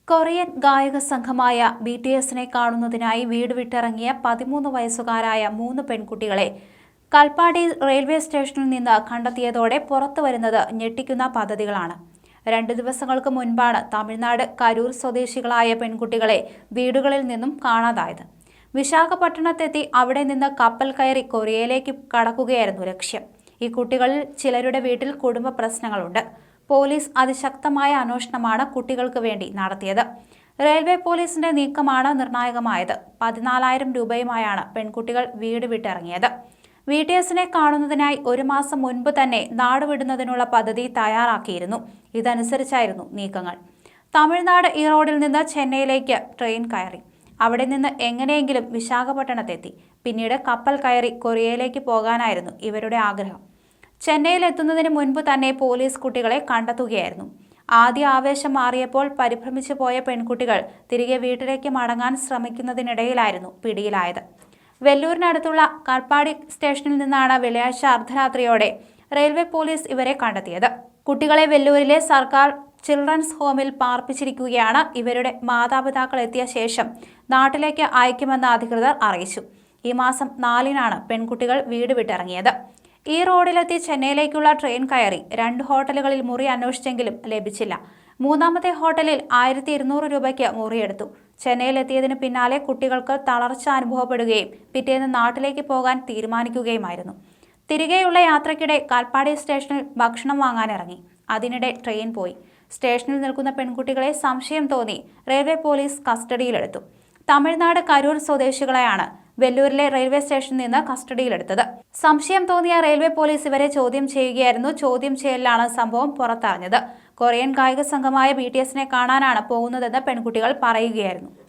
Korean ഗായക സംഘമായ BTSനെ കാണുന്നതിനായി വീട് വിട്ടിറങ്ങിയ 13 വയസ്സുകാരായ 3 പെൺകുട്ടികളെ കൽപ്പാടി റെയിൽവേ സ്റ്റേഷനിൽ നിന്ന് കണ്ടെത്തിയതോടെ പുറത്തുവരുന്നത് ഞെട്ടിക്കുന്ന പദ്ധതികളാണ്. 2 ദിവസങ്ങൾക്ക് മുൻപാണ് തമിഴ്നാട് കരൂർ സ്വദേശികളായ പെൺകുട്ടികളെ വീടുകളിൽ നിന്നും കാണാതായത്. വിശാഖപട്ടണത്തെത്തി അവിടെ നിന്ന് കപ്പൽ കയറി കൊറിയയിലേക്ക് കടക്കുകയായിരുന്നു ലക്ഷ്യം. ഈ കുട്ടികളിൽ ചിലരുടെ വീട്ടിൽ കുടുംബ പ്രശ്നങ്ങളുണ്ട്. പോലീസ് അതിശക്തമായ അന്വേഷണമാണ് കുട്ടികൾക്ക് വേണ്ടി നടത്തിയത്. റെയിൽവേ പോലീസിന്റെ നീക്കമാണ് നിർണായകമായത്. 14,000 രൂപയുമായാണ് പെൺകുട്ടികൾ വീട് വിട്ടിറങ്ങിയത്. BTSനെ കാണുന്നതിനായി 1 മാസം മുൻപ് തന്നെ നാടുവിടുന്നതിനുള്ള പദ്ധതി തയ്യാറാക്കിയിരുന്നു. ഇതനുസരിച്ചായിരുന്നു നീക്കങ്ങൾ. തമിഴ്നാട് ഈറോഡിൽ നിന്ന് ചെന്നൈയിലേക്ക് ട്രെയിൻ കയറി. അവിടെ നിന്ന് എങ്ങനെയെങ്കിലും വിശാഖപട്ടണത്തെത്തി. പിന്നീട് കപ്പൽ കയറി കൊറിയയിലേക്ക് പോകാനായിരുന്നു ഇവരുടെ ആഗ്രഹം. ചെന്നൈയിൽ എത്തുന്നതിന് മുൻപ് തന്നെ പോലീസ് കുട്ടികളെ കണ്ടെത്തുകയായിരുന്നു. ആദ്യ ആവേശം മാറിയപ്പോൾ പരിഭ്രമിച്ചു പോയ പെൺകുട്ടികൾ തിരികെ വീട്ടിലേക്ക് മടങ്ങാൻ ശ്രമിക്കുന്നതിനിടയിലായിരുന്നു പിടിയിലായത്. വെല്ലൂരിനടുത്തുള്ള കൽപ്പാടി സ്റ്റേഷനിൽ നിന്നാണ് വെള്ളിയാഴ്ച അർദ്ധരാത്രിയോടെ റെയിൽവേ പോലീസ് ഇവരെ കണ്ടെത്തിയത്. കുട്ടികളെ വെല്ലൂരിലെ സർക്കാർ ചിൽഡ്രൻസ് ഹോമിൽ പാർപ്പിച്ചിരിക്കുകയാണ്. ഇവരുടെ മാതാപിതാക്കൾ എത്തിയ ശേഷം നാട്ടിലേക്ക് അയക്കുമെന്ന് അധികൃതർ അറിയിച്ചു. ഈ മാസം 4-നാണ് പെൺകുട്ടികൾ വീട് വിട്ടിറങ്ങിയത്. ഈ റോഡിലെത്തി ചെന്നൈയിലേക്കുള്ള ട്രെയിൻ കയറി 2 ഹോട്ടലുകളിൽ മുറി അന്വേഷിച്ചെങ്കിലും ലഭിച്ചില്ല. 3-മത്തെ ഹോട്ടലിൽ 1,200 രൂപയ്ക്ക് മുറിയെടുത്തു. ചെന്നൈയിലെത്തിയതിന് പിന്നാലെ കുട്ടികൾക്ക് തളർച്ച അനുഭവപ്പെടുകയും പിറ്റേന്ന് നാട്ടിലേക്ക് പോകാൻ തീരുമാനിക്കുകയുമായിരുന്നു. തിരികെയുള്ള യാത്രയ്ക്കിടെ കൽപ്പാടി സ്റ്റേഷനിൽ ഭക്ഷണം വാങ്ങാനിറങ്ങി. അതിനിടെ ട്രെയിൻ പോയി. സ്റ്റേഷനിൽ നിൽക്കുന്ന പെൺകുട്ടികളെ സംശയം തോന്നി റെയിൽവേ പോലീസ് കസ്റ്റഡിയിലെടുത്തു. തമിഴ്നാട് കരൂർ സ്വദേശികളെയാണ് വെല്ലൂരിലെ റെയിൽവേ സ്റ്റേഷനിൽ നിന്ന് കസ്റ്റഡിയിലെടുത്തത്. സംശയം തോന്നിയ റെയിൽവേ പോലീസ് ഇവരെ ചോദ്യം ചെയ്യുകയായിരുന്നു. ചോദ്യം ചെയ്യലിലാണ് സംഭവം പുറത്തറിഞ്ഞത്. കൊറിയൻ ഗായക സംഘമായ BTSനെ കാണാനാണ് പോകുന്നതെന്ന് പെൺകുട്ടികൾ പറയുകയായിരുന്നു.